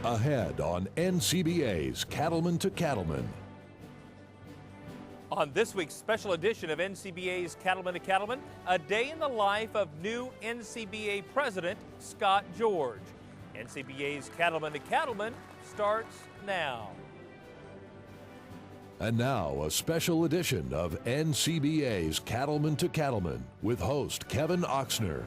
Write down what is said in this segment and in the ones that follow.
Ahead on NCBA's Cattleman to Cattleman. On this week's special edition of NCBA's Cattleman to Cattleman, a day in the life of new NCBA President Scott George. NCBA's Cattleman to Cattleman starts now. And now, a special edition of NCBA's Cattleman to Cattleman with host Kevin Oxner.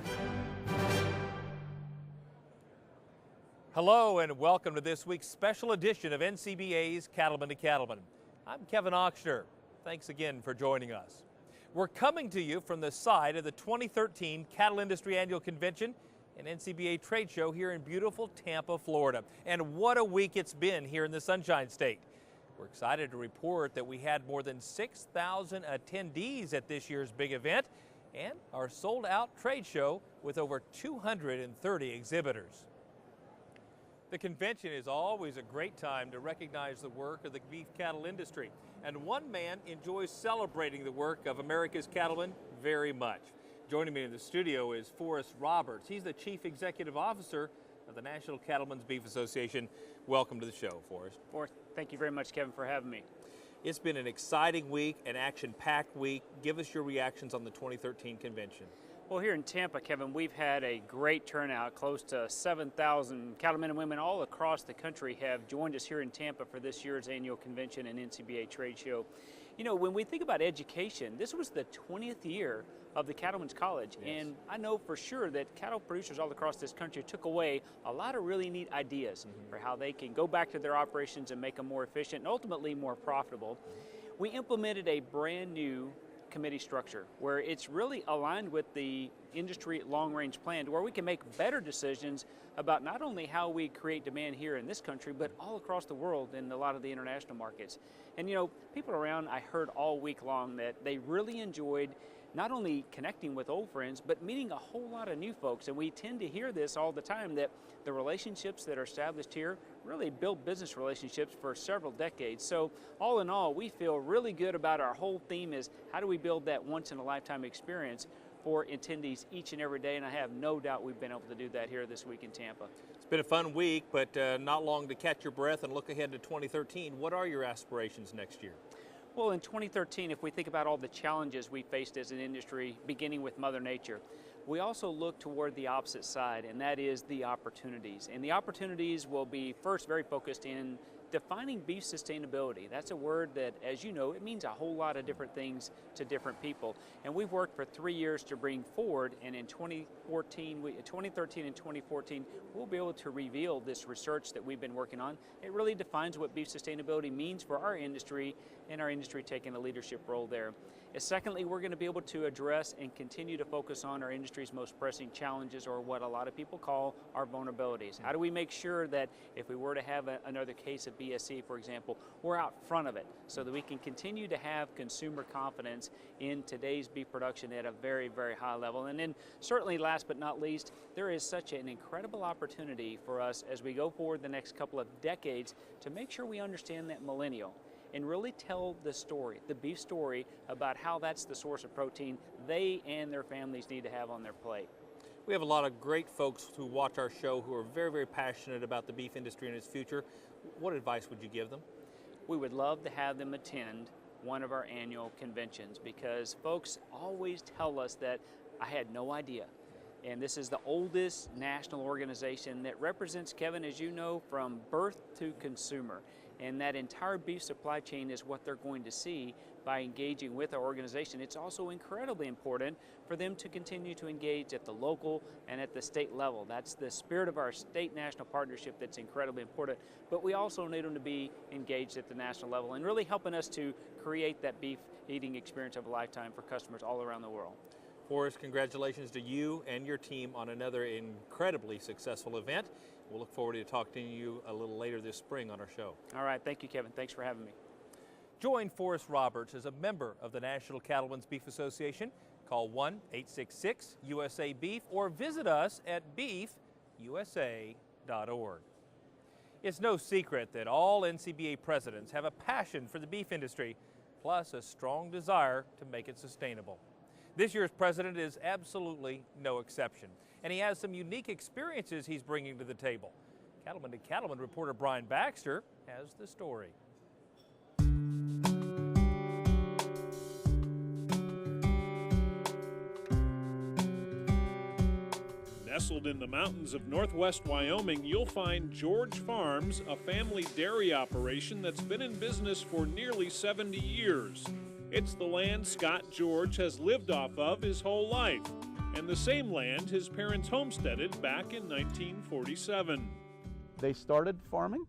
Hello and welcome to this week's special edition of NCBA's Cattleman to Cattleman. I'm Kevin Oxner. Thanks again for joining us. We're coming to you from the side of the 2013 Cattle Industry Annual Convention and NCBA Trade Show here in beautiful Tampa, Florida. And what a week it's been here in the Sunshine State. We're excited to report that we had more than 6,000 attendees at this year's big event and our sold-out trade show with over 230 exhibitors. The convention is always a great time to recognize the work of the beef cattle industry, and one man enjoys celebrating the work of America's cattlemen very much. Joining me in the studio is Forrest Roberts. He's the Chief Executive Officer of the National Cattlemen's Beef Association. Welcome to the show, Forrest. Forrest, thank you very much, Kevin, for having me. It's been an exciting week, an action-packed week. Give us your reactions on the 2013 convention. Well, here in Tampa, Kevin, we've had a great turnout. Close to 7,000 cattlemen and women all across the country have joined us here in Tampa for this year's annual convention and NCBA trade show. You know, when we think about education, this was the 20th year of the Cattlemen's College, yes. And I know for sure that cattle producers all across this country took away a lot of really neat ideas for how they can go back to their operations and make them more efficient and ultimately more profitable. We implemented a brand new committee structure where it's really aligned with the industry long-range plan to where we can make better decisions about not only how we create demand here in this country but all across the world in a lot of the international markets. And you know, people around, I heard all week long that they really enjoyed not only connecting with old friends, but meeting a whole lot of new folks. And we tend to hear this all the time, that the relationships that are established here really build business relationships for several decades. So all in all, we feel really good about our whole theme is how do we build that once-in-a-lifetime experience for attendees each and every day, and I have no doubt we've been able to do that here this week in Tampa. It's been a fun week, but not long to catch your breath and look ahead to 2013. What are your aspirations next year? Well, in 2013, if we think about all the challenges we faced as an industry, beginning with Mother Nature, we also look toward the opposite side, and that is the opportunities. And the opportunities will be first very focused in defining beef sustainability. That's a word that, as you know, it means a whole lot of different things to different people. And we've worked for 3 years to bring forward, and in 2013 and 2014, we'll be able to reveal this research that we've been working on. It really defines what beef sustainability means for our industry, and our industry taking a leadership role there. And secondly, we're going to be able to address and continue to focus on our industry's most pressing challenges, or what a lot of people call our vulnerabilities. How do we make sure that if we were to have another case of BSE, for example, we're out front of it so that we can continue to have consumer confidence in today's beef production at a very, very high level. And then certainly last but not least, there is such an incredible opportunity for us as we go forward the next couple of decades to make sure we understand that millennial and really tell the story, the beef story, about how that's the source of protein they and their families need to have on their plate. We have a lot of great folks who watch our show who are very, very passionate about the beef industry and its future. What advice would you give them? We would love to have them attend one of our annual conventions, because folks always tell us that I had no idea. And this is the oldest national organization that represents, Kevin, as you know, from birth to consumer. And that entire beef supply chain is what they're going to see by engaging with our organization. It's also incredibly important for them to continue to engage at the local and at the state level. That's the spirit of our state-national partnership that's incredibly important. But we also need them to be engaged at the national level and really helping us to create that beef eating experience of a lifetime for customers all around the world. Forrest, congratulations to you and your team on another incredibly successful event. We'll look forward to talking to you a little later this spring on our show. All right, thank you, Kevin. Thanks for having me. Join Forrest Roberts as a member of the National Cattlemen's Beef Association. Call 1-866-USA-BEEF or visit us at beefusa.org. It's no secret that all NCBA presidents have a passion for the beef industry, plus a strong desire to make it sustainable. This year's president is absolutely no exception. and he has some unique experiences he's bringing to the table. Cattleman to Cattleman reporter Brian Baxter has the story. Nestled in the mountains of northwest Wyoming, you'll find George Farms, a family dairy operation that's been in business for nearly 70 years. It's the land Scott George has lived off of his whole life, and the same land his parents homesteaded back in 1947. They started farming,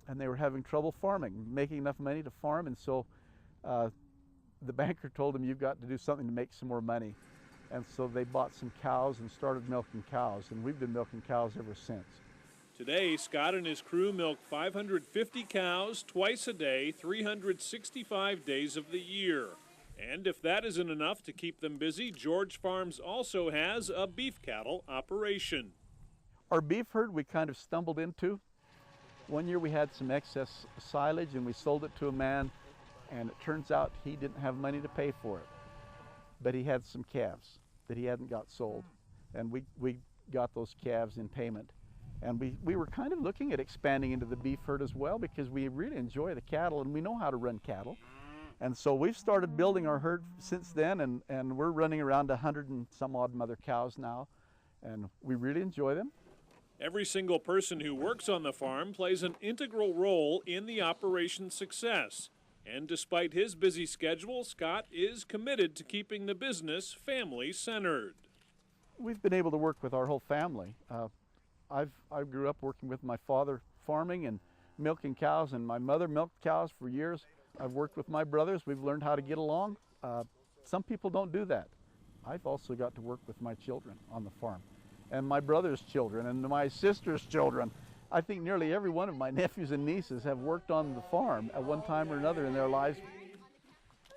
and they were having trouble farming, making enough money to farm, and so the banker told them, you've got to do something to make some more money. And so they bought some cows and started milking cows, and we've been milking cows ever since. Today, Scott and his crew milk 550 cows twice a day, 365 days of the year. And if that isn't enough to keep them busy, George Farms also has a beef cattle operation. Our beef herd we kind of stumbled into. One year we had some excess silage and we sold it to a man, and it turns out he didn't have money to pay for it. But he had some calves that he hadn't got sold, and we got those calves in payment. And we were kind of looking at expanding into the beef herd as well, because we really enjoy the cattle and we know how to run cattle. And so we've started building our herd since then, and we're running around 100 and some odd mother cows now, and we really enjoy them. Every single person who works on the farm plays an integral role in the operation's success. And despite his busy schedule, Scott is committed to keeping the business family-centered. We've been able to work with our whole family. I grew up working with my father farming and milking cows, and my mother milked cows for years. I've worked with my brothers. We've learned how to get along. Some people don't do that. I've also got to work with my children on the farm, and my brother's children, and my sister's children. I think nearly every one of my nephews and nieces have worked on the farm at one time or another in their lives.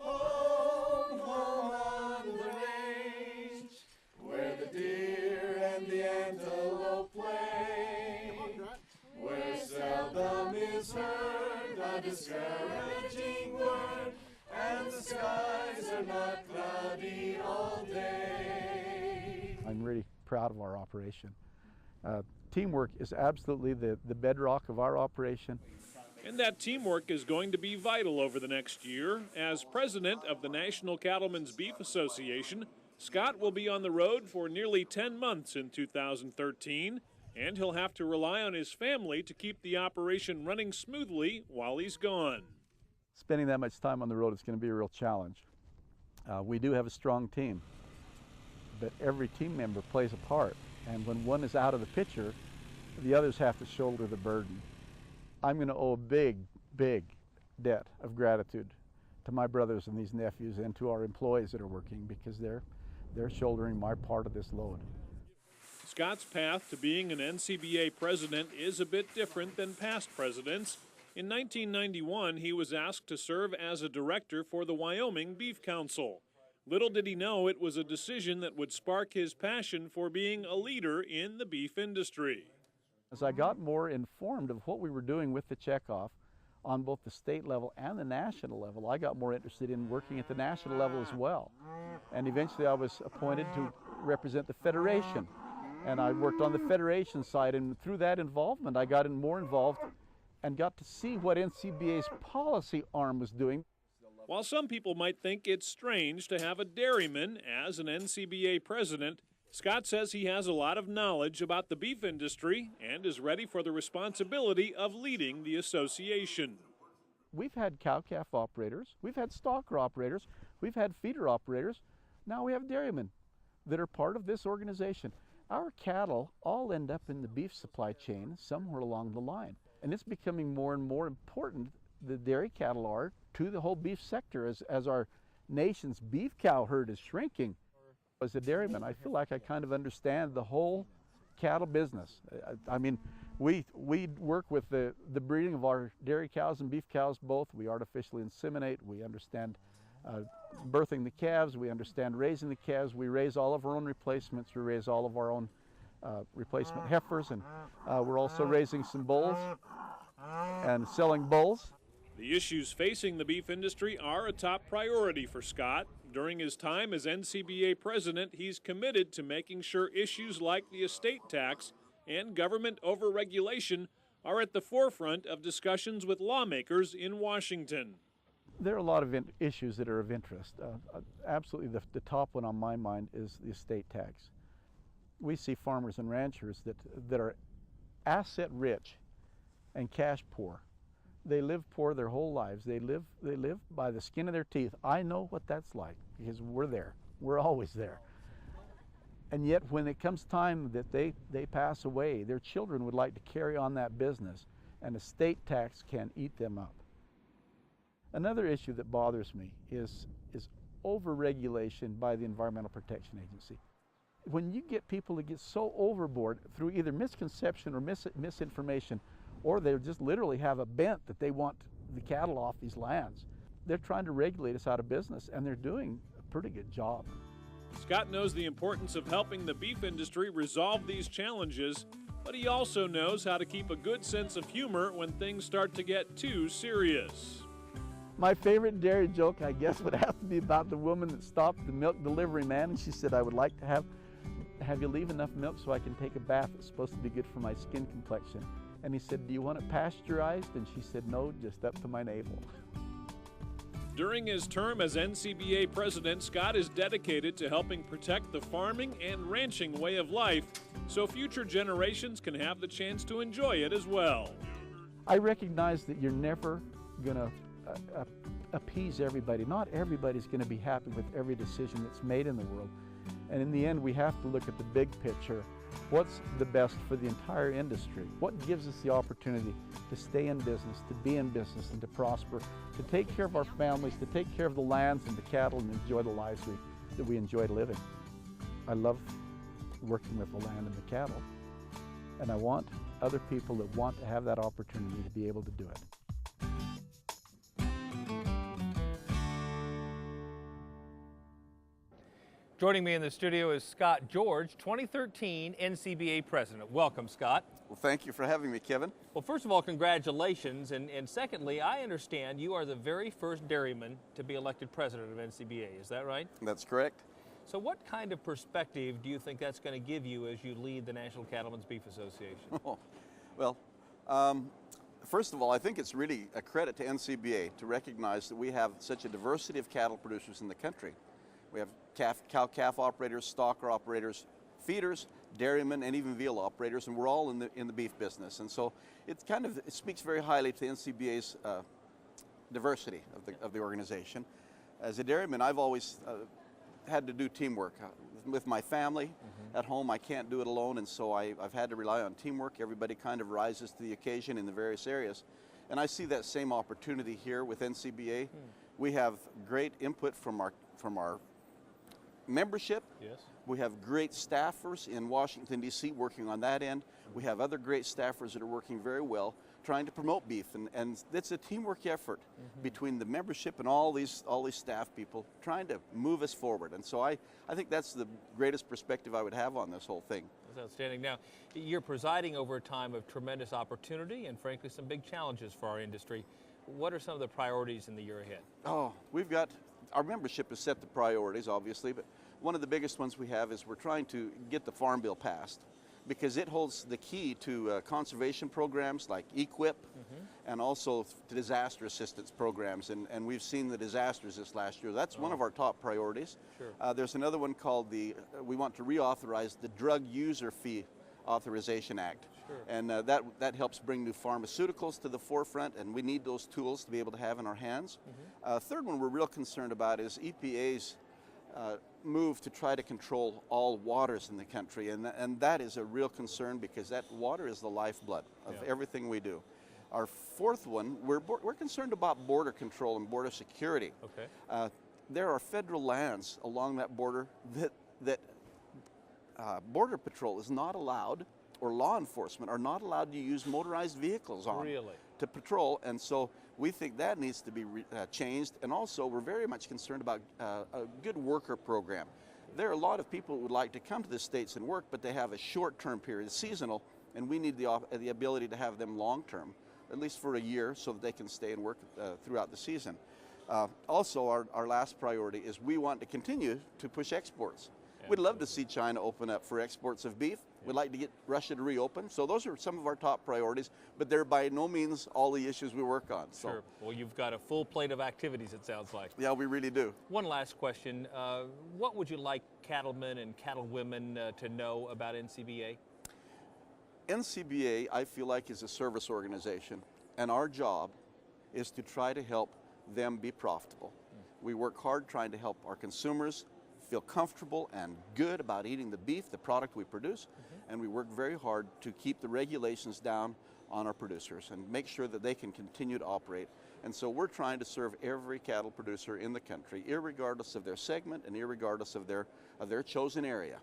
Home, home on the range, where the deer and the antelope play, where seldom is heard a discouraging word, and the skies are not cloudy all day. I'm really proud of our operation. Teamwork is absolutely the bedrock of our operation. And that teamwork is going to be vital over the next year. As president of the National Cattlemen's Beef Association, Scott will be on the road for nearly 10 months in 2013, and he'll have to rely on his family to keep the operation running smoothly while he's gone. Spending that much time on the road is going to be a real challenge. We do have a strong team, but every team member plays a part. And when one is out of the picture, the others have to shoulder the burden. I'm going to owe a big, big debt of gratitude to my brothers and these nephews and to our employees that are working, because they're shouldering my part of this load. Scott's path to being an NCBA president is a bit different than past presidents. In 1991, he was asked to serve as a director for the Wyoming Beef Council. Little did he know it was a decision that would spark his passion for being a leader in the beef industry. As I got more informed of what we were doing with the checkoff on both the state level and the national level, I got more interested in working at the national level as well. And eventually I was appointed to represent the Federation. And I worked on the Federation side, and through that involvement I got more involved and got to see what NCBA's policy arm was doing. While some people might think it's strange to have a dairyman as an NCBA president, Scott says he has a lot of knowledge about the beef industry and is ready for the responsibility of leading the association. We've had cow-calf operators, we've had stocker operators, we've had feeder operators, now we have dairymen that are part of this organization. Our cattle all end up in the beef supply chain somewhere along the line, and it's becoming more and more important, the dairy cattle are, to the whole beef sector as our nation's beef cow herd is shrinking. As a dairyman, I feel like I kind of understand the whole cattle business. I mean, we work with the breeding of our dairy cows and beef cows both. We artificially inseminate. We understand birthing the calves. We understand raising the calves. We raise all of our own replacements. We raise all of our own replacement heifers, and we're also raising some bulls and selling bulls. The issues facing the beef industry are a top priority for Scott. During his time as NCBA president, he's committed to making sure issues like the estate tax and government overregulation are at the forefront of discussions with lawmakers in Washington. There are a lot of issues that are of interest. Absolutely, the top one on my mind is the estate tax. We see farmers and ranchers that are asset rich and cash poor. They live poor their whole lives. They live by the skin of their teeth. I know what that's like because we're there. We're always there. And yet when it comes time that they pass away, their children would like to carry on that business, and estate tax can eat them up. Another issue that bothers me is overregulation by the Environmental Protection Agency. When you get people to get so overboard through either misconception or misinformation, or they just literally have a bent that they want the cattle off these lands, they're trying to regulate us out of business, and they're doing a pretty good job. Scott knows the importance of helping the beef industry resolve these challenges, but he also knows how to keep a good sense of humor when things start to get too serious. My favorite dairy joke, I guess, would have to be about the woman that stopped the milk delivery man, and she said, "I would like to have you leave enough milk so I can take a bath. It's supposed to be good for my skin complexion." And he said, "Do you want it pasteurized?" And she said, "No, just up to my navel." During his term as NCBA president, Scott is dedicated to helping protect the farming and ranching way of life so future generations can have the chance to enjoy it as well. I recognize that you're never going to appease everybody. Not everybody's going to be happy with every decision that's made in the world. And in the end, we have to look at the big picture. What's the best for the entire industry? What gives us the opportunity to stay in business, to be in business, and to prosper, to take care of our families, to take care of the lands and the cattle, and enjoy the lives that we enjoy living. I love working with the land and the cattle, and I want other people that want to have that opportunity to be able to do it. Joining me in the studio is Scott George, 2013 NCBA president. Welcome, Scott. Well, thank you for having me, Kevin. Well, first of all, congratulations. And secondly, I understand you are the very first dairyman to be elected president of NCBA. Is that right? That's correct. So what kind of perspective do you think that's going to give you as you lead the National Cattlemen's Beef Association? Well, first of all, I think it's really a credit to NCBA to recognize that we have such a diversity of cattle producers in the country. We have cow-calf operators, stocker operators, feeders, dairymen, and even veal operators, and we're all in the beef business. And so it speaks very highly to NCBA's diversity of the organization. As a dairyman, I've always had to do teamwork with my family. At home, I can't do it alone, and so I've had to rely on teamwork. Everybody kind of rises to the occasion in the various areas, and I see that same opportunity here with NCBA. We have great input from our membership. Yes. We have great staffers in Washington, D.C. working on that end. We have other great staffers that are working very well trying to promote beef, and it's a teamwork effort between the membership and all these staff people trying to move us forward. And so I think that's the greatest perspective I would have on this whole thing. That's outstanding. Now, you're presiding over a time of tremendous opportunity and frankly some big challenges for our industry. What are some of the priorities in the year ahead? Oh, our membership has set the priorities, obviously, but one of the biggest ones we have is we're trying to get the Farm Bill passed because it holds the key to conservation programs like EQIP and also to disaster assistance programs. And we've seen the disasters this last year. That's one of our top priorities. Sure. There's another one called we want to reauthorize the Drug User Fee Authorization Act. Sure. And that helps bring new pharmaceuticals to the forefront, and we need those tools to be able to have in our hands. Third one we're real concerned about is EPA's move to try to control all waters in the country, and that is a real concern because that water is the lifeblood of everything we do. Our fourth one, we're concerned about border control and border security. Okay. There are federal lands along that border that Border Patrol is not allowed, or law enforcement are not allowed to use motorized vehicles on to patrol, and so we think that needs to be changed. And also we're very much concerned about a good worker program. There are a lot of people who would like to come to the States and work, but they have a short-term period, seasonal, and we need the ability to have them long-term. at least for a year, so that they can stay and work throughout the season. Also, our last priority is we want to continue to push exports. We'd love to see China open up for exports of beef. We'd like to get Russia to reopen. So those are some of our top priorities, but they're by no means all the issues we work on. So. Sure. Well, you've got a full plate of activities, it sounds like. Yeah, we really do. One last question. What would you like cattlemen and cattlewomen to know about NCBA? NCBA, I feel like, is a service organization, and our job is to try to help them be profitable. We work hard trying to help our consumers feel comfortable and good about eating the beef, the product we produce, and we work very hard to keep the regulations down on our producers and make sure that they can continue to operate. And so we're trying to serve every cattle producer in the country, irregardless of their segment and irregardless of their chosen area.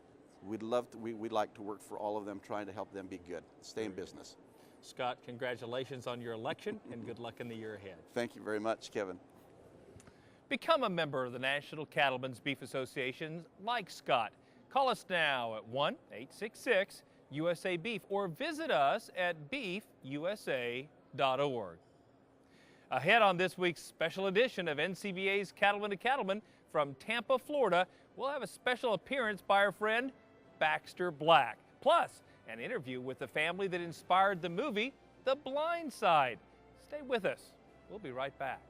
We'd like to work for all of them, trying to help them be good, stay in business. Scott, congratulations on your election and good luck in the year ahead. Thank you very much, Kevin. Become a member of the National Cattlemen's Beef Association like Scott. Call us now at 1-866-USA-BEEF or visit us at beefusa.org. Ahead on this week's special edition of NCBA's Cattleman to Cattleman from Tampa, Florida, we'll have a special appearance by our friend Baxter Black. Plus, an interview with the family that inspired the movie The Blind Side. Stay with us. We'll be right back.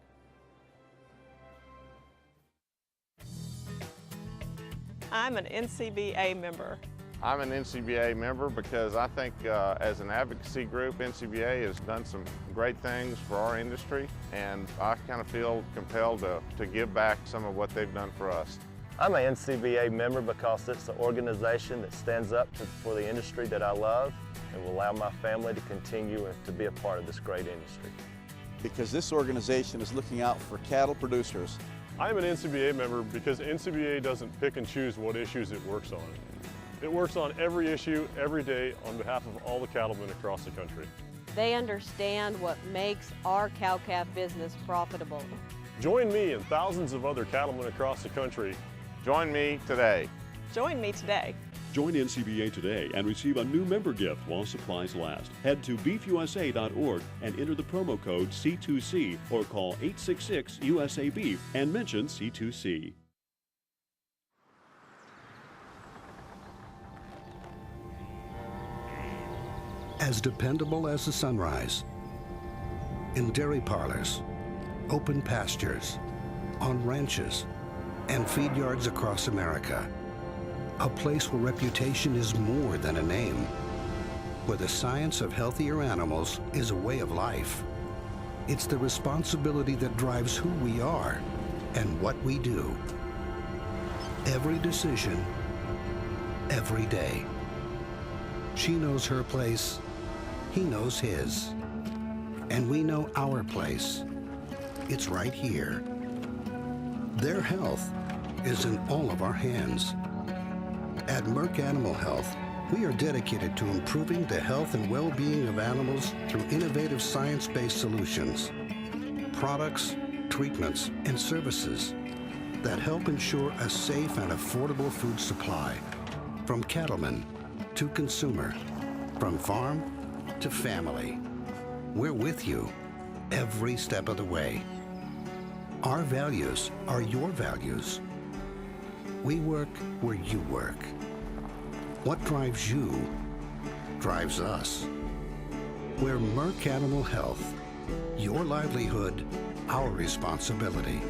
I'm an NCBA member. I'm an NCBA member because I think as an advocacy group, NCBA has done some great things for our industry, and I kind of feel compelled to give back some of what they've done for us. I'm an NCBA member because it's an organization that stands up for the industry that I love and will allow my family to continue to be a part of this great industry. Because this organization is looking out for cattle producers. I'm an NCBA member because NCBA doesn't pick and choose what issues it works on. It works on every issue, every day, on behalf of all the cattlemen across the country. They understand what makes our cow-calf business profitable. Join me and thousands of other cattlemen across the country. Join me today. Join me today. Join NCBA today and receive a new member gift while supplies last. Head to beefusa.org and enter the promo code C2C or call 866-USA-BEEF and mention C2C. As dependable as the sunrise, in dairy parlors, open pastures, on ranches, and feed yards across America. A place where reputation is more than a name, where the science of healthier animals is a way of life. It's the responsibility that drives who we are and what we do. Every decision, every day. She knows her place, he knows his. And we know our place. It's right here. Their health is in all of our hands. At Merck Animal Health, we are dedicated to improving the health and well-being of animals through innovative science-based solutions, products, treatments, and services that help ensure a safe and affordable food supply, from cattleman to consumer, from farm to family. We're with you every step of the way. Our values are your values. We work where you work. What drives you drives us. We're Merck Animal Health. Your livelihood, our responsibility.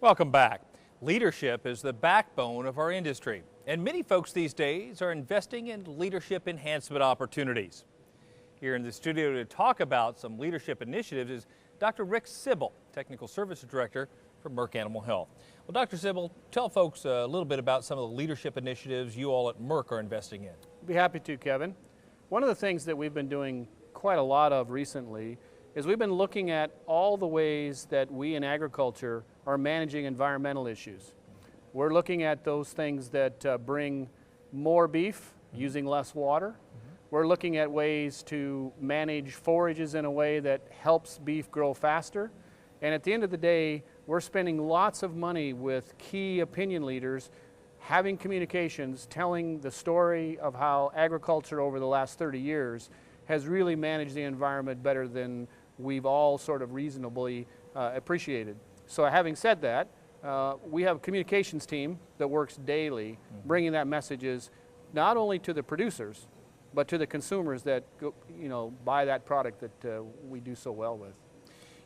Welcome back. Leadership is the backbone of our industry, and many folks these days are investing in leadership enhancement opportunities. Here in the studio to talk about some leadership initiatives is Dr. Rick Sybil, Technical Services Director for Merck Animal Health. Well, Dr. Sybil, tell folks a little bit about some of the leadership initiatives you all at Merck are investing in. I'd be happy to, Kevin. One of the things that we've been doing quite a lot of recently is we've been looking at all the ways that we in agriculture are managing environmental issues. We're looking at those things that bring more beef using less water. We're looking at ways to manage forages in a way that helps beef grow faster. And at the end of the day, we're spending lots of money with key opinion leaders, having communications, telling the story of how agriculture over the last 30 years has really managed the environment better than we've all sort of reasonably appreciated. So having said that, we have a communications team that works daily, bringing that messages not only to the producers, but to the consumers that buy that product that we do so well with.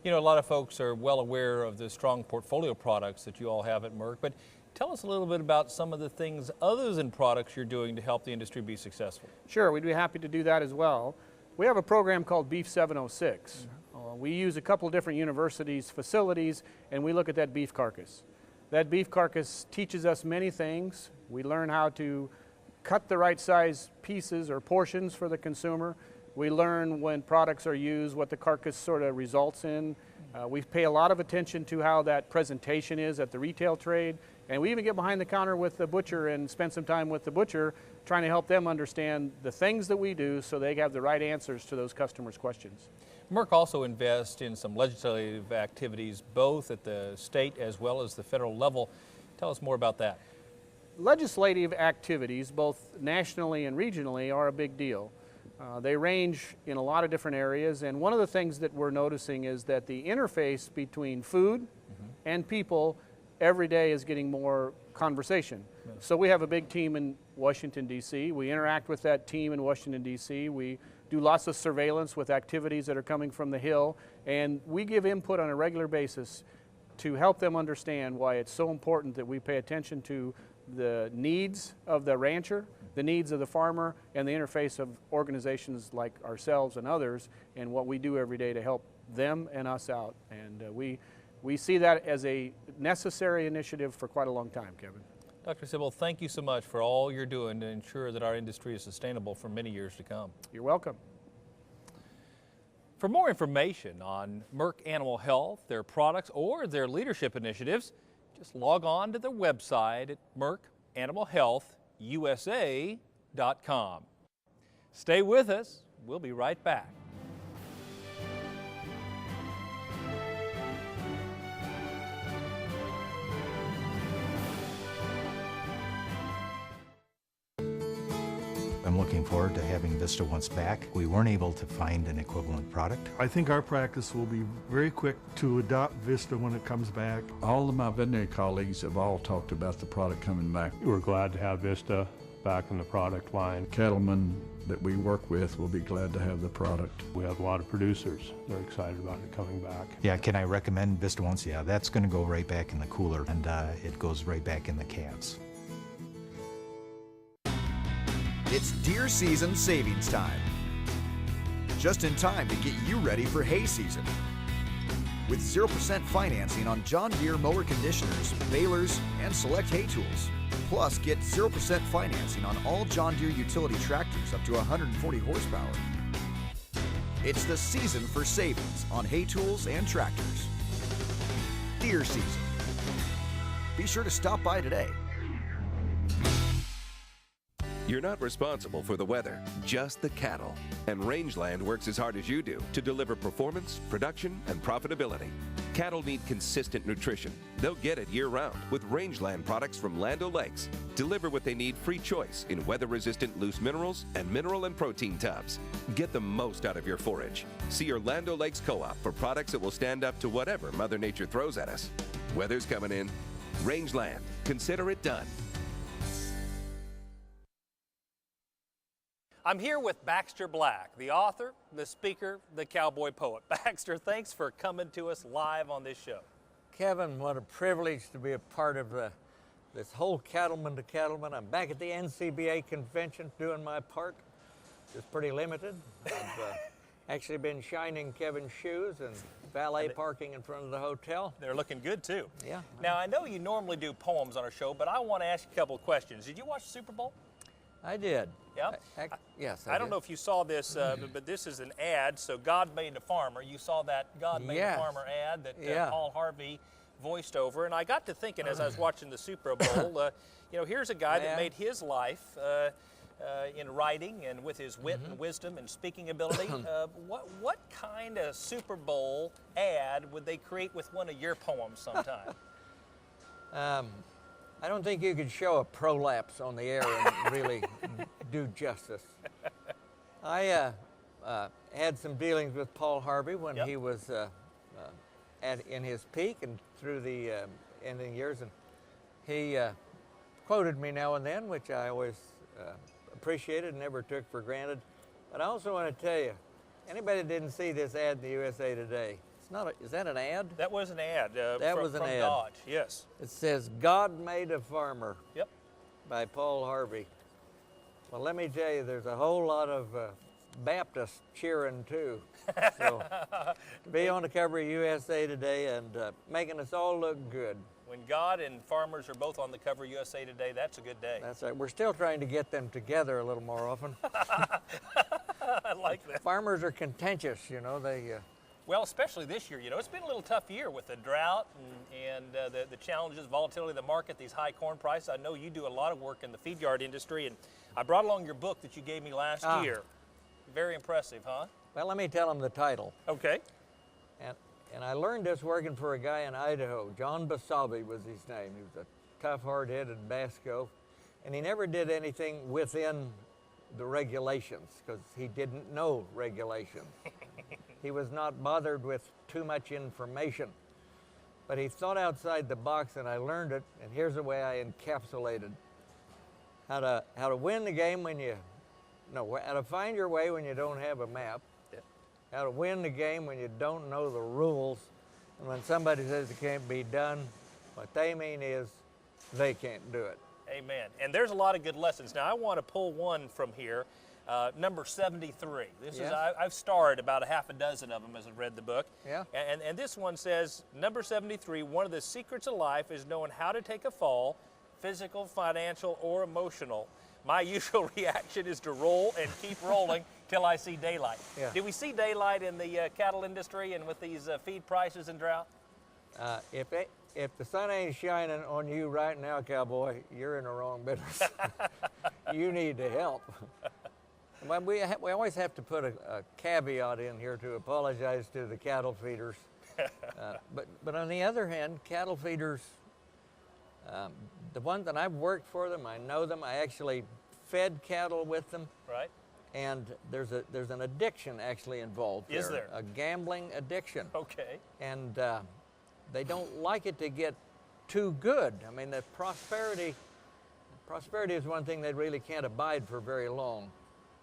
You know, a lot of folks are well aware of the strong portfolio products that you all have at Merck, but tell us a little bit about some of the things other than products you're doing to help the industry be successful. Sure, we'd be happy to do that as well. We have a program called Beef 706. We use a couple different universities' facilities, and we look at that beef carcass. That beef carcass teaches us many things. We learn how to cut the right size pieces or portions for the consumer. We learn when products are used, what the carcass sort of results in. We pay a lot of attention to how that presentation is at the retail trade. And we even get behind the counter with the butcher and spend some time with the butcher trying to help them understand the things that we do so they have the right answers to those customers' questions. Merck also invests in some legislative activities both at the state as well as the federal level. Tell us more about that. Legislative activities, both nationally and regionally, are a big deal. They range in a lot of different areas, and one of the things that we're noticing is that the interface between food and people every day is getting more conversation. So we have a big team in Washington, D.C. We interact with that team in Washington, D.C. We do lots of surveillance with activities that are coming from the Hill, and we give input on a regular basis to help them understand why it's so important that we pay attention to the needs of the rancher, the needs of the farmer, and the interface of organizations like ourselves and others, and what we do every day to help them and us out. And we see that as a necessary initiative for quite a long time, Kevin. Dr. Sybil, thank you so much for all you're doing to ensure that our industry is sustainable for many years to come. You're welcome. For more information on Merck Animal Health, their products, or their leadership initiatives, just log on to their website at merckanimalhealthusa.com. Stay with us. We'll be right back. I'm looking forward to having Vista Once back. We weren't able to find an equivalent product. I think our practice will be very quick to adopt Vista when it comes back. All of my veterinary colleagues have all talked about the product coming back. We're glad to have Vista back in the product line. Cattlemen that we work with will be glad to have the product. We have a lot of producers that are excited about it coming back. Yeah, can I recommend Vista Once? Yeah, that's going to go right back in the cooler, and it goes right back in the calves. It's deer season savings time. Just in time to get you ready for hay season. With 0% financing on John Deere mower conditioners, balers, and select hay tools. Plus, get 0% financing on all John Deere utility tractors up to 140 horsepower. It's the season for savings on hay tools and tractors. Deer season. Be sure to stop by today. You're not responsible for the weather, just the cattle. And Rangeland works as hard as you do to deliver performance, production, and profitability. Cattle need consistent nutrition. They'll get it year-round with Rangeland products from Land O'Lakes. Deliver what they need free choice in weather-resistant loose minerals and mineral and protein tubs. Get the most out of your forage. See your Land O'Lakes Co-op for products that will stand up to whatever Mother Nature throws at us. Weather's coming in. Rangeland. Consider it done. I'm here with Baxter Black, the author, the speaker, the cowboy poet. Baxter, thanks for coming to us live on this show. Kevin, what a privilege to be a part of this whole Cattleman to Cattleman. I'm back at the NCBA convention doing my part. It's pretty limited. I've actually been shining Kevin's shoes and valet parking in front of the hotel. They're looking good too. Yeah. Now, I know you normally do poems on our show, but I want to ask you a couple of questions. Did you watch the Super Bowl? I did. Yeah? Yes, I don't know if you saw this, but this is an ad. So God Made a Farmer. You saw that God Made a Farmer ad that Paul Harvey voiced over. And I got to thinking as I was watching the Super Bowl, you know, here's a guy that made his life in writing and with his wit and wisdom and speaking ability. What kind of Super Bowl ad would they create with one of your poems sometime? I don't think you could show a prolapse on the air and really do justice. I had some dealings with Paul Harvey when he was in his peak and through the ending years, and he quoted me now and then, which I always appreciated and never took for granted. But I also want to tell you, anybody that didn't see this ad in the USA Today, it's not is that an ad? That was an ad. That was an ad. Dodge, yes. It says, "God Made a Farmer." Yep. By Paul Harvey. Well, let me tell you, there's a whole lot of Baptists cheering too. So to be on the cover of USA Today and making us all look good. When God and farmers are both on the cover of USA Today, that's a good day. That's right. We're still trying to get them together a little more often. I like that. Farmers are contentious, you know. They. Well, especially this year, you know, it's been a little tough year with the drought and the challenges, volatility of the market, these high corn prices. I know you do a lot of work in the feed yard industry, and I brought along your book that you gave me last year. Very impressive, huh? Well, let me tell them the title. Okay. And I learned this working for a guy in Idaho. John Basabe was his name. He was a tough, hard-headed Basco, and he never did anything within the regulations because he didn't know regulations. He was not bothered with too much information, but he thought outside the box, and I learned it, and here's the way I encapsulated how to win the game when you, no, how to find your way when you don't have a map, how to win the game when you don't know the rules, and when somebody says it can't be done, what they mean is they can't do it. Amen. And there's a lot of good lessons. Now, I want to pull one from here. Number 73. This is I've starred about a half a dozen of them as I've read the book. Yeah. And this one says, number 73, one of the secrets of life is knowing how to take a fall, physical, financial, or emotional. My usual reaction is to roll and keep rolling till I see daylight. Yeah. Do we see daylight in the cattle industry and with these feed prices and drought? If the sun ain't shining on you right now, cowboy, you're in the wrong business. You need to help. Well, we always have to put a caveat in here to apologize to the cattle feeders. But on the other hand, cattle feeders, the ones that I've worked for them, I know them. I actually fed cattle with them. Right. And there's an addiction actually involved there. Is there? A gambling addiction. Okay. And they don't like it to get too good. I mean, the prosperity is one thing they really can't abide for very long,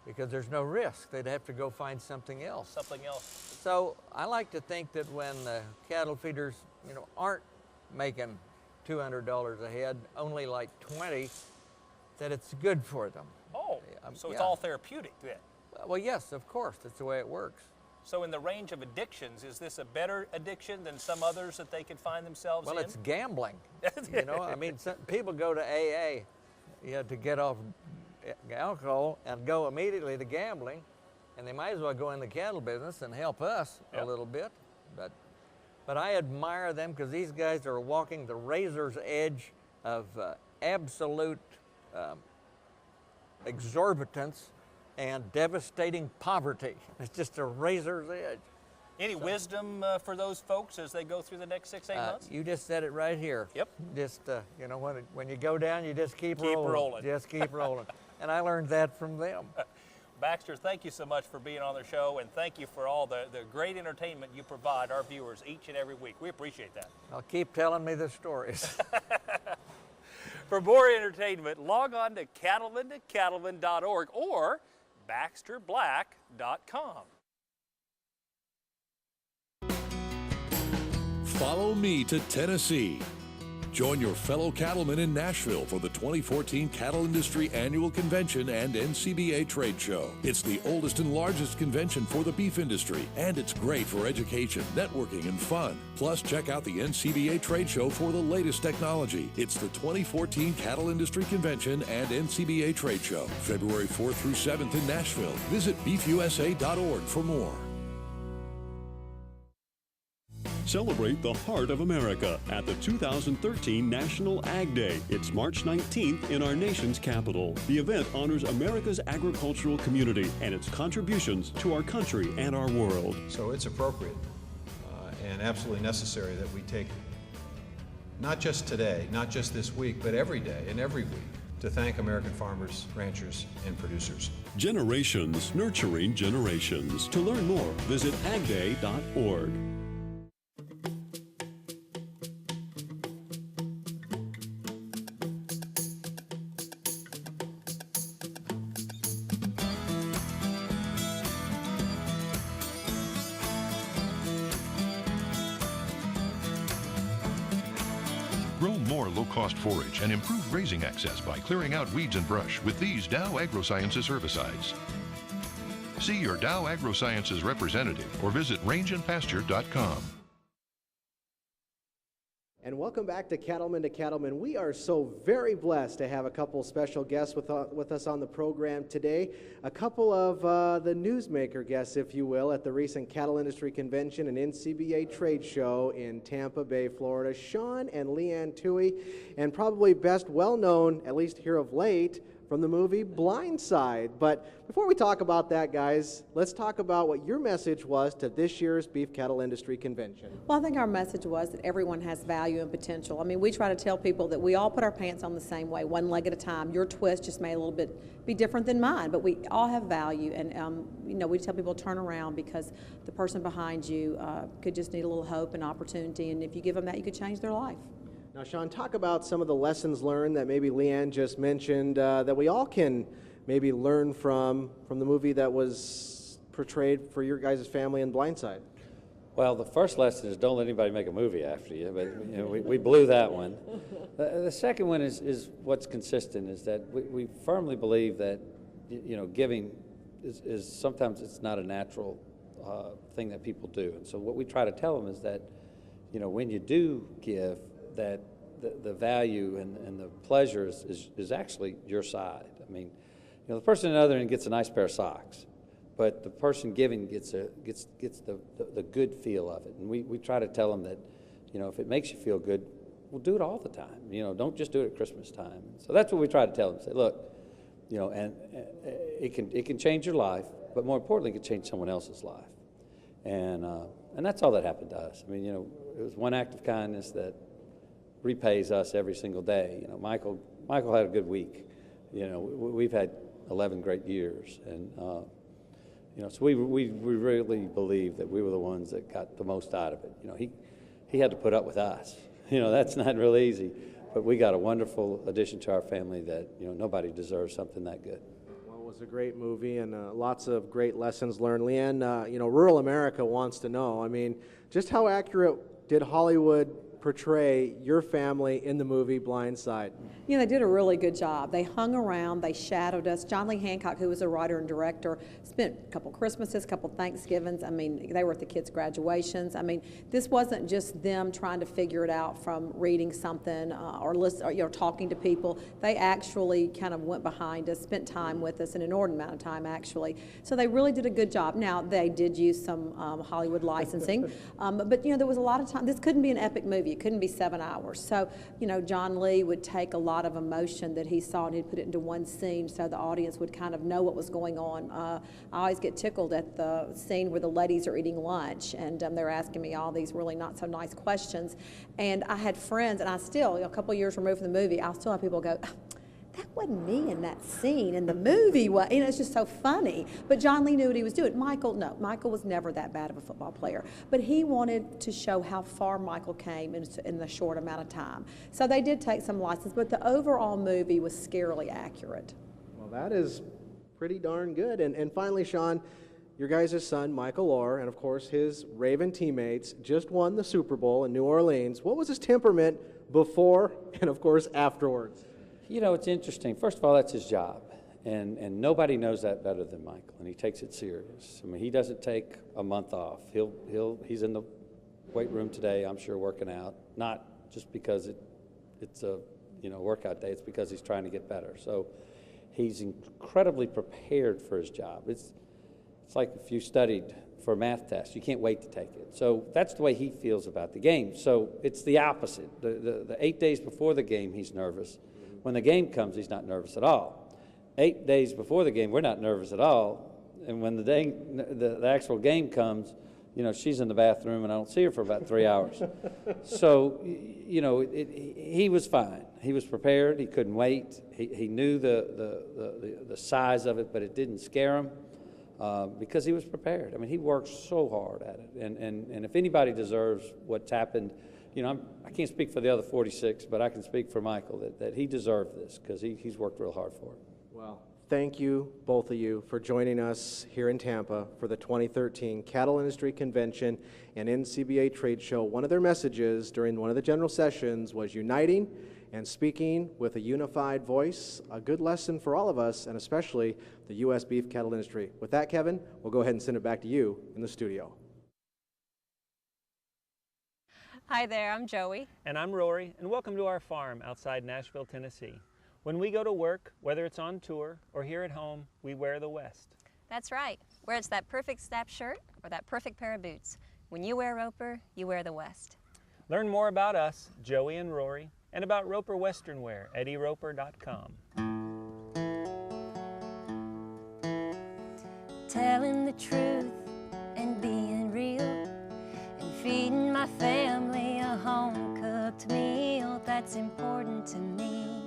because there's no risk. They'd have to go find something else. Something else. So I like to think that when the cattle feeders, you know, aren't making $200 a head, only like 20, that it's good for them. Oh, so it's all therapeutic then? Well, yes, of course. That's the way it works. So in the range of addictions, is this a better addiction than some others that they could find themselves in? Well, it's gambling. You know, I mean, people go to AA to get off alcohol and go immediately to gambling, and they might as well go in the cattle business and help us a little bit. But I admire them because these guys are walking the razor's edge of absolute exorbitance and devastating poverty. It's just a razor's edge. Any wisdom for those folks as they go through the next 6-8 months? You just said it right here. Yep. Just, you know, when you go down, you just keep rolling. Just keep rolling. And I learned that from them. Baxter, thank you so much for being on the show, and thank you for all the great entertainment you provide our viewers each and every week. We appreciate that. I'll keep telling me the stories. For more entertainment, log on to cattleman.org or baxterblack.com. Follow me to Tennessee. Join your fellow cattlemen in Nashville for the 2014 Cattle Industry Annual Convention and NCBA Trade Show. It's the oldest and largest convention for the beef industry, and it's great for education, networking, and fun. Plus, check out the NCBA Trade Show for the latest technology. It's the 2014 Cattle Industry Convention and NCBA Trade Show, February 4th through 7th in Nashville. Visit beefusa.org for more. Celebrate the heart of America at the 2013 National Ag Day. It's March 19th in our nation's capital. The event honors America's agricultural community and its contributions to our country and our world. So it's appropriate and absolutely necessary that we take, not just today, not just this week, but every day and every week, to thank American farmers, ranchers, and producers. Generations nurturing generations. To learn more, visit agday.org. Grow more low-cost forage and improve grazing access by clearing out weeds and brush with these Dow AgroSciences herbicides. See your Dow AgroSciences representative or visit rangeandpasture.com. And welcome back to Cattlemen. We are so very blessed to have a couple special guests with us on the program today. A couple of the newsmaker guests, if you will, at the recent Cattle Industry Convention and NCBA trade show in Tampa Bay, Florida. Sean and Leanne Toohey, and probably best well known, at least here of late, from the movie Blindside. But before we talk about that, guys, let's talk about what your message was to this year's Beef Cattle Industry Convention. Well, I think our message was that everyone has value and potential. I mean, we try to tell people that we all put our pants on the same way, one leg at a time. Your twist just may a little bit be different than mine, but we all have value. And, you know, we tell people to turn around because the person behind you could just need a little hope and opportunity. And if you give them that, you could change their life. Now, Sean, talk about some of the lessons learned that maybe Leanne just mentioned that we all can maybe learn from the movie that was portrayed for your guys' family in Blindside. Well, the first lesson is don't let anybody make a movie after you, but you know, we blew that one. The second one is what's consistent, is that we firmly believe that, you know, giving is sometimes it's not a natural thing that people do. And so what we try to tell them is that, you know, when you do give, that the value and the pleasure is actually your side. I mean, you know, the person on the other end gets a nice pair of socks, but the person giving gets the good feel of it. And we try to tell them that, you know, if it makes you feel good, we'll do it all the time. You know, don't just do it at Christmas time. So that's what we try to tell them. Say, look, you know, and it can change your life, but more importantly, it can change someone else's life. And that's all that happened to us. I mean, you know, it was one act of kindness that repays us every single day. You know, Michael had a good week. You know, we've had 11 great years, and you know, so we really believe that we were the ones that got the most out of it. You know, he had to put up with us. You know, that's not real easy, but we got a wonderful addition to our family that, you know, nobody deserves something that good. Well, it was a great movie and lots of great lessons learned. Leanne, you know, rural America wants to know, I mean, just how accurate did Hollywood portray your family in the movie Blindside? You know, they did a really good job. They hung around, they shadowed us. John Lee Hancock, who was a writer and director, spent a couple Christmases, a couple Thanksgivings. I mean, they were at the kids' graduations. I mean, this wasn't just them trying to figure it out from reading something or listen, or, you know, talking to people. They actually kind of went behind us, spent time with us, an inordinate amount of time actually. So they really did a good job. Now, they did use some Hollywood licensing, but you know, there was a lot of time. This couldn't be an epic movie. It couldn't be 7 hours. So, you know, John Lee would take a lot of emotion that he saw and he'd put it into one scene so the audience would kind of know what was going on. I always get tickled at the scene where the ladies are eating lunch and they're asking me all these really not so nice questions. And I had friends, and I still, you know, a couple of years removed from the movie, I'll still have people go, that wasn't me in that scene in the movie. You know, it's just so funny. But John Lee knew what he was doing. Michael was never that bad of a football player. But he wanted to show how far Michael came in the short amount of time. So they did take some license, but the overall movie was scarily accurate. Well, that is pretty darn good. And finally, Sean, your guys' son, Michael Orr, and of course his Raven teammates, just won the Super Bowl in New Orleans. What was his temperament before and, of course, afterwards? You know, it's interesting. First of all, that's his job, and nobody knows that better than Michael, and he takes it serious. I mean, he doesn't take a month off. He's in the weight room today, I'm sure, working out, not just because it's a, you know, workout day. It's because he's trying to get better. So he's incredibly prepared for his job. It's like if you studied for a math test. You can't wait to take it. So that's the way he feels about the game. So it's the opposite. The 8 days before the game, he's nervous. When the game comes, he's not nervous at all. 8 days before the game, we're not nervous at all. And when the actual game comes, you know, she's in the bathroom and I don't see her for about 3 hours. So, you know, he was fine. He was prepared. He couldn't wait. He knew the size of it, but it didn't scare him because he was prepared. I mean, he worked so hard at it. And if anybody deserves what's happened, you know, I can't speak for the other 46, but I can speak for Michael that he deserved this because he's worked real hard for it. Well, thank you, both of you, for joining us here in Tampa for the 2013 Cattle Industry Convention and NCBA Trade Show. One of their messages during one of the general sessions was uniting and speaking with a unified voice, a good lesson for all of us, and especially the U.S. beef cattle industry. With that, Kevin, we'll go ahead and send it back to you in the studio. Hi there, I'm Joey. And I'm Rory, and welcome to our farm outside Nashville, Tennessee. When we go to work, whether it's on tour or here at home, we wear the West. That's right. Whether it's that perfect snap shirt or that perfect pair of boots, when you wear Roper, you wear the West. Learn more about us, Joey and Rory, and about Roper Western Wear at eroper.com. Telling the truth and being real and feeding my family a home-cooked meal, that's important to me.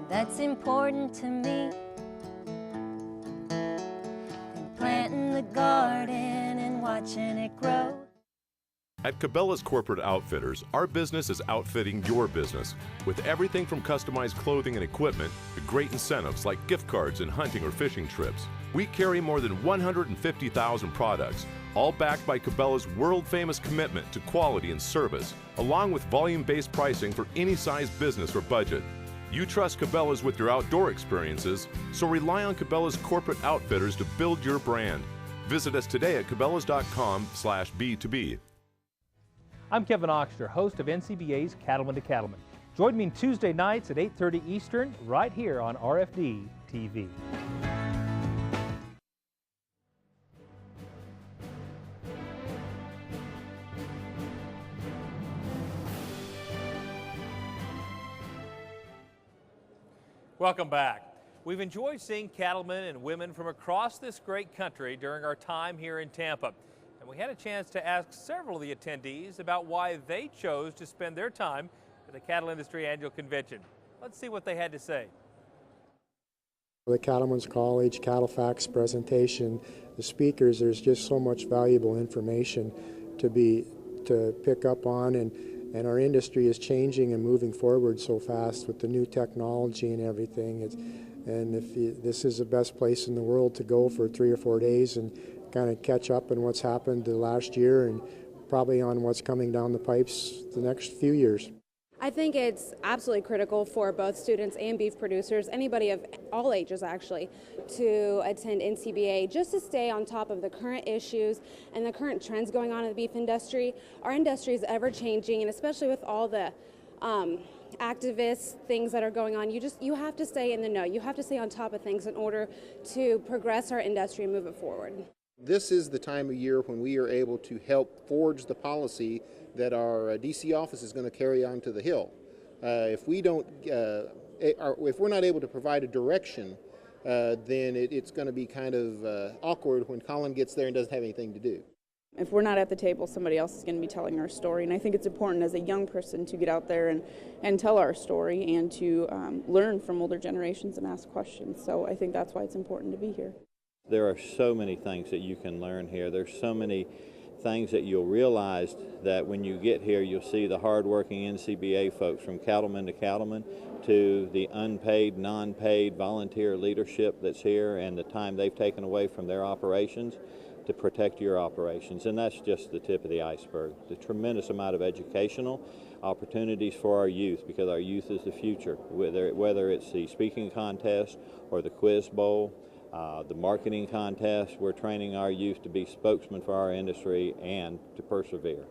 That's important to me. And planting the garden and watching it grow. At Cabela's Corporate Outfitters, our business is outfitting your business with everything from customized clothing and equipment to great incentives like gift cards and hunting or fishing trips. We carry more than 150,000 products, all backed by Cabela's world-famous commitment to quality and service, along with volume-based pricing for any size business or budget. You trust Cabela's with your outdoor experiences, so rely on Cabela's Corporate Outfitters to build your brand. Visit us today at cabela's.com/B2B. I'm Kevin Oxter, host of NCBA's Cattleman to Cattleman. Join me Tuesday nights at 8:30 Eastern, right here on RFD TV. Welcome back. We've enjoyed seeing cattlemen and women from across this great country during our time here in Tampa. And we had a chance to ask several of the attendees about why they chose to spend their time at the Cattle Industry Annual Convention. Let's see what they had to say. The Cattlemen's College, Cattle Facts presentation, the speakers, there's just so much valuable information to pick up on, and our industry is changing and moving forward so fast with the new technology and everything. This is the best place in the world to go for 3 or 4 days and kind of catch up on what's happened the last year and probably on what's coming down the pipes the next few years. I think it's absolutely critical for both students and beef producers, anybody of all ages actually, to attend NCBA just to stay on top of the current issues and the current trends going on in the beef industry. Our industry is ever changing, and especially with all the activist things that are going on, you have to stay in the know. You have to stay on top of things in order to progress our industry and move it forward. This is the time of year when we are able to help forge the policy that our DC office is going to carry on to the Hill. If we're not able to provide a direction, then it's going to be kind of awkward when Colin gets there and doesn't have anything to do. If we're not at the table, somebody else is going to be telling our story, and I think it's important as a young person to get out there and tell our story and to learn from older generations and ask questions. So I think that's why it's important to be here. There are so many things that you can learn here. There's so many things that you'll realize that when you get here, you'll see the hardworking NCBA folks, from cattleman to cattleman, to the unpaid, non-paid volunteer leadership that's here and the time they've taken away from their operations to protect your operations. And that's just the tip of the iceberg. The tremendous amount of educational opportunities for our youth, because our youth is the future, whether it's the speaking contest or the quiz bowl, the marketing contest. We're training our youth to be spokesmen for our industry and to persevere.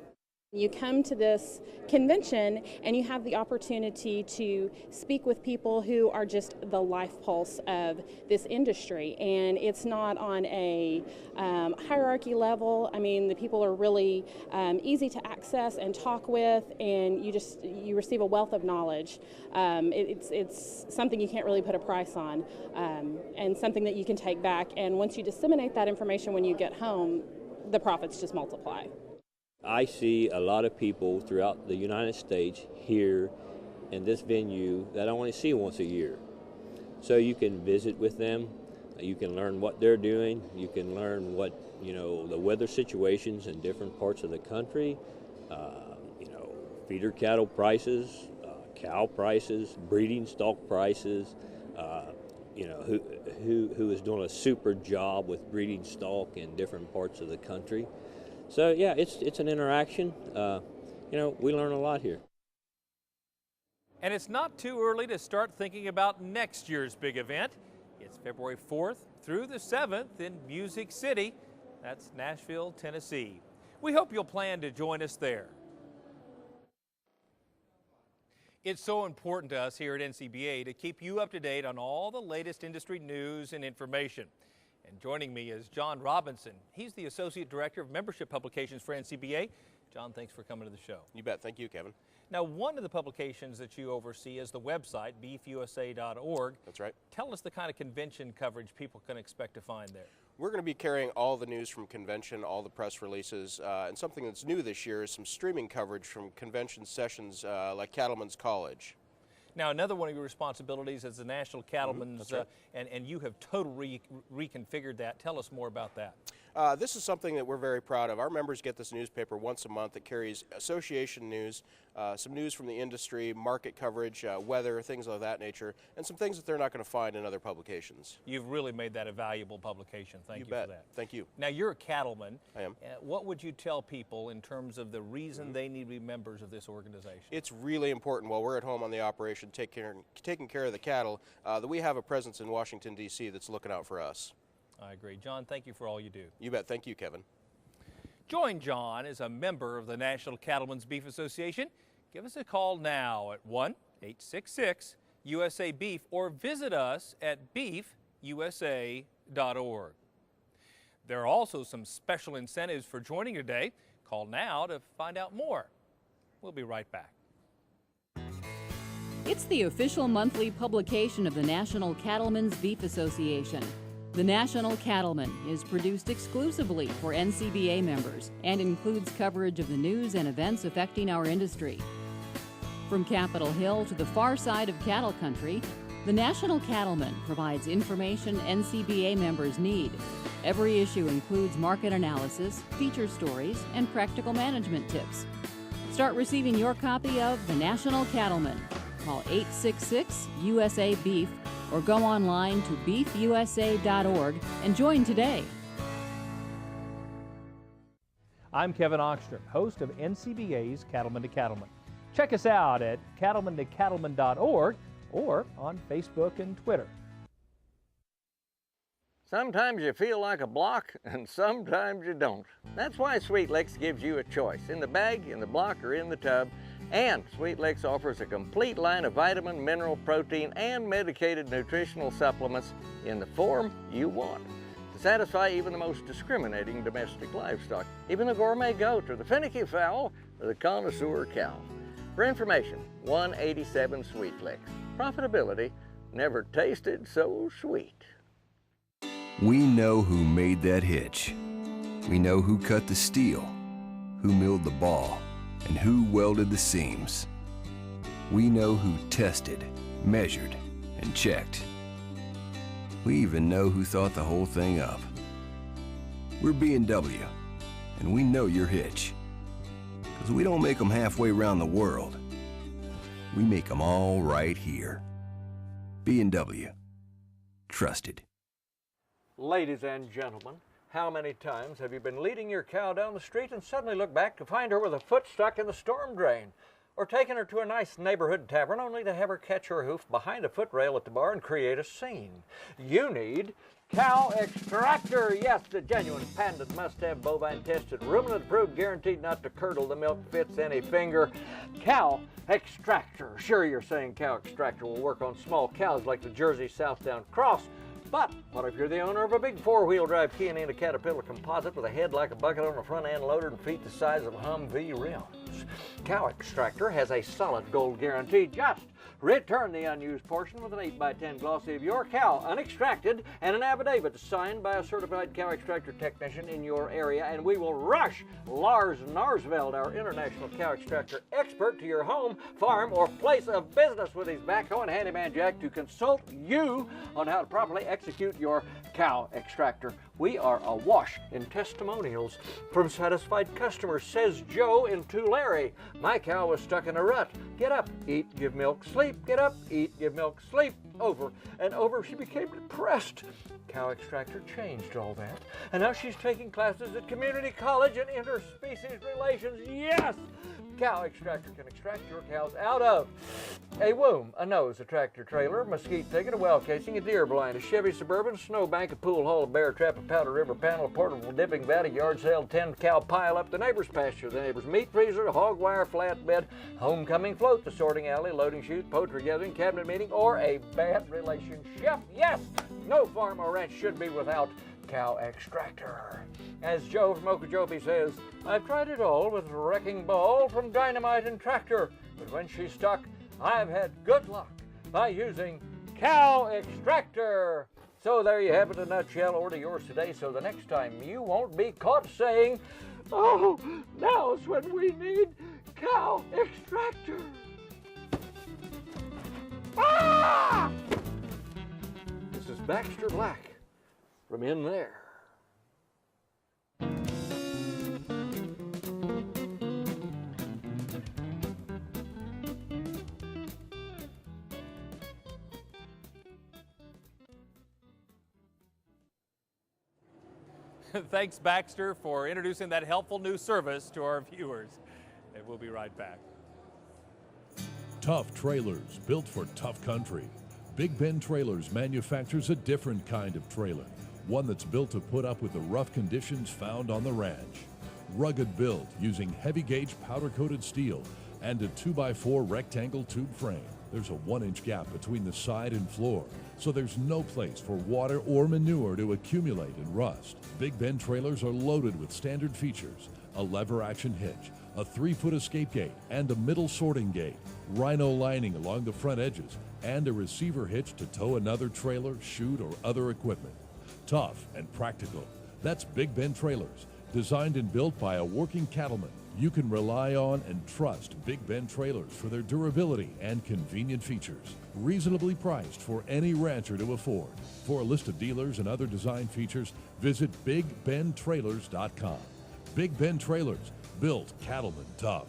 You come to this convention and you have the opportunity to speak with people who are just the life pulse of this industry, and it's not on a hierarchy level. I mean, the people are really easy to access and talk with, and you receive a wealth of knowledge. It's something you can't really put a price on, and something that you can take back, and once you disseminate that information when you get home, the profits just multiply. I see a lot of people throughout the United States here in this venue that I only see once a year. So you can visit with them, you can learn what they're doing, you can learn what, the weather situations in different parts of the country, feeder cattle prices, cow prices, breeding stock prices, who is doing a super job with breeding stock in different parts of the country. So yeah, it's an interaction. We learn a lot here. And it's not too early to start thinking about next year's big event. It's February 4th through the 7th in Music City. That's Nashville, Tennessee. We hope you'll plan to join us there. It's so important to us here at NCBA to keep you up to date on all the latest industry news and information. And joining me is John Robinson. He's the Associate Director of Membership Publications for NCBA. John, thanks for coming to the show. You bet. Thank you, Kevin. Now, one of the publications that you oversee is the website, beefusa.org. That's right. Tell us the kind of convention coverage people can expect to find there. We're going to be carrying all the news from convention, all the press releases, and something that's new this year is some streaming coverage from convention sessions like Cattlemen's College. Now, another one of your responsibilities is the National Cattlemen's, right. And you have totally reconfigured that. Tell us more about that. This is something that we're very proud of. Our members get this newspaper once a month that carries association news, some news from the industry, market coverage, weather, things of that nature, and some things that they're not going to find in other publications. You've really made that a valuable publication. Thank you for that. Thank you. Now, you're a cattleman. I am. What would you tell people in terms of the reason they need to be members of this organization? It's really important while we're at home on the operation, taking care of the cattle, that we have a presence in Washington, D.C. that's looking out for us. I agree. John, thank you for all you do. You bet. Thank you, Kevin. Join John as a member of the National Cattlemen's Beef Association. Give us a call now at 1-866-USA-BEEF or visit us at beefusa.org. There are also some special incentives for joining today. Call now to find out more. We'll be right back. It's the official monthly publication of the National Cattlemen's Beef Association. The National Cattleman is produced exclusively for NCBA members and includes coverage of the news and events affecting our industry. From Capitol Hill to the far side of cattle country, the National Cattleman provides information NCBA members need. Every issue includes market analysis, feature stories, and practical management tips. Start receiving your copy of The National Cattleman. Call 866-USA-BEEF or go online to beefusa.org and join today. I'm Kevin Oxter, host of NCBA's Cattleman to Cattleman. Check us out at cattlemantocattleman.org or on Facebook and Twitter. Sometimes you feel like a block, and sometimes you don't. That's why Sweet Licks gives you a choice, in the bag, in the block, or in the tub. And Sweet Licks offers a complete line of vitamin, mineral, protein, and medicated nutritional supplements in the form you want to satisfy even the most discriminating domestic livestock, even the gourmet goat, or the finicky fowl, or the connoisseur cow. For information, 187 Sweet Licks. Profitability never tasted so sweet. We know who made that hitch. We know who cut the steel, who milled the ball, and who welded the seams. We know who tested, measured, and checked. We even know who thought the whole thing up. We're B&W, and we know your hitch. Because we don't make them halfway around the world. We make them all right here. B&W. Trusted. Ladies and gentlemen, how many times have you been leading your cow down the street and suddenly look back to find her with a foot stuck in the storm drain? Or taking her to a nice neighborhood tavern only to have her catch her hoof behind a footrail at the bar and create a scene? You need Cow Extractor. Yes, the genuine patented must-have bovine tested, ruminant approved, guaranteed not to curdle. The milk fits any finger. Cow Extractor. Sure, you're saying Cow Extractor will work on small cows like the Jersey Southdown Cross. But what if you're the owner of a big four-wheel drive Kia and a Caterpillar composite with a head like a bucket on the front end loader and feet the size of Humvee rims? Cow Extractor has a solid gold guarantee. Just return the unused portion with an 8x10 glossy of your cow, unextracted, and an affidavit signed by a certified cow extractor technician in your area, and we will rush Lars Narsveld, our international cow extractor expert, to your home, farm, or place of business with his backhoe and handyman jack to consult you on how to properly execute your cow extractor. We are awash in testimonials from satisfied customers, says Joe in Tulare. My cow was stuck in a rut. Get up, eat, give milk, sleep. Get up, eat, give milk, sleep. Over and over she became depressed. Cow Extractor changed all that, and now she's taking classes at community college in interspecies relations. Yes! Cow Extractor can extract your cows out of a womb, a nose, a tractor trailer, a mesquite thicket, a well casing, a deer blind, a Chevy Suburban, a snowbank, a pool hall, a bear trap, a Powder River panel, a portable dipping vat, a yard sale, 10-cow pile up, the neighbor's pasture, the neighbor's meat freezer, a hog wire flatbed, homecoming float, the sorting alley, loading chute, poultry gathering, cabinet meeting, or a bad relationship. Yes, no farm or ranch should be without Cow Extractor. As Joe from Okeechobee says, I've tried it all with Wrecking Ball from Dynamite and Tractor, but when she's stuck, I've had good luck by using Cow Extractor. So there you have it in a nutshell. Order yours today so the next time you won't be caught saying, oh, now's when we need Cow Extractor. Ah! This is Baxter Black from in there. Thanks, Baxter, for introducing that helpful new service to our viewers. And we'll be right back. Tough trailers built for tough country. Big Ben Trailers manufactures a different kind of trailer, one that's built to put up with the rough conditions found on the ranch. Rugged build using heavy gauge powder coated steel and a 2x4 rectangle tube frame. There's a 1-inch gap between the side and floor, so there's no place for water or manure to accumulate and rust. Big Ben trailers are loaded with standard features: a lever action hitch, a 3-foot escape gate, and a middle sorting gate, rhino lining along the front edges, and a receiver hitch to tow another trailer, chute, or other equipment. Tough and practical. That's Big Ben Trailers, designed and built by a working cattleman. You can rely on and trust Big Ben Trailers for their durability and convenient features. Reasonably priced for any rancher to afford. For a list of dealers and other design features, visit BigBenTrailers.com. Big Ben Trailers, built cattlemen tough.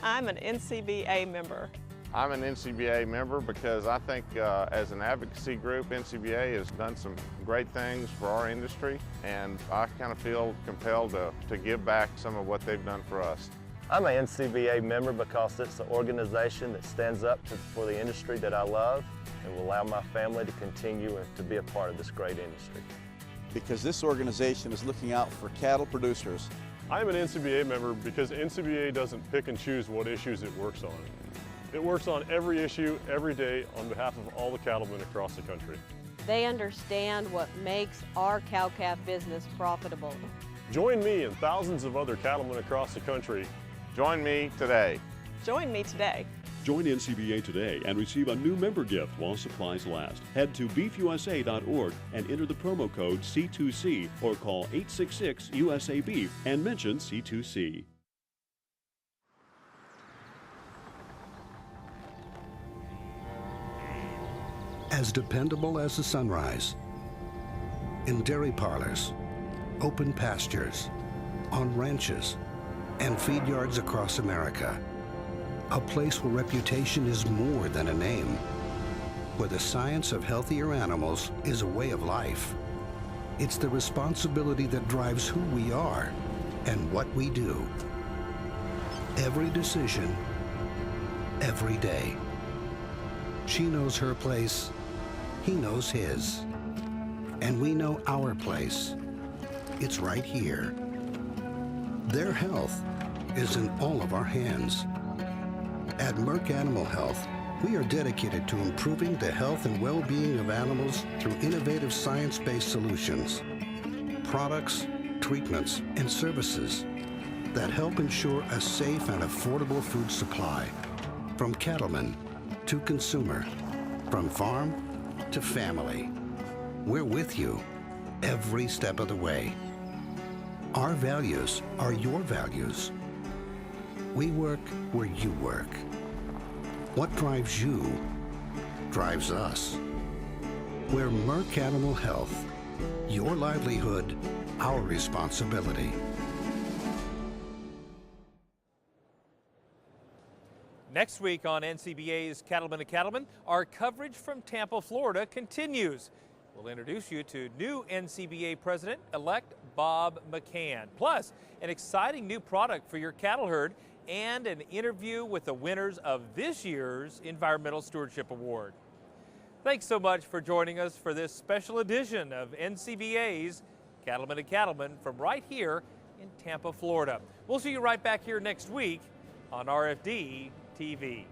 I'm an NCBA member. I'm an NCBA member because I think as an advocacy group, NCBA has done some great things for our industry, and I kind of feel compelled to give back some of what they've done for us. I'm an NCBA member because it's an organization that stands up for the industry that I love and will allow my family to continue to be a part of this great industry. Because this organization is looking out for cattle producers. I'm an NCBA member because NCBA doesn't pick and choose what issues it works on. It works on every issue, every day, on behalf of all the cattlemen across the country. They understand what makes our cow-calf business profitable. Join me and thousands of other cattlemen across the country. Join me today. Join me today. Join NCBA today and receive a new member gift while supplies last. Head to beefusa.org and enter the promo code C2C or call 866-USA-BEEF and mention C2C. As dependable as the sunrise, in dairy parlors, open pastures, on ranches, and feed yards across America. A place where reputation is more than a name, where the science of healthier animals is a way of life. It's the responsibility that drives who we are and what we do. Every decision, every day. She knows her place, he knows his. And we know our place. It's right here. Their health is in all of our hands. At Merck Animal Health, we are dedicated to improving the health and well-being of animals through innovative science-based solutions, products, treatments, and services that help ensure a safe and affordable food supply, from cattlemen to consumer, from farm to family. We're with you every step of the way. Our values are your values. We work where you work. What drives you drives us. We're Merck Animal Health. Your livelihood, our responsibility. Next week on NCBA's Cattleman to Cattleman, our coverage from Tampa, Florida continues. We'll introduce you to new NCBA President-elect Bob McCann, plus an exciting new product for your cattle herd and an interview with the winners of this year's Environmental Stewardship Award. Thanks so much for joining us for this special edition of NCBA's Cattleman to Cattleman from right here in Tampa, Florida. We'll see you right back here next week on RFD TV.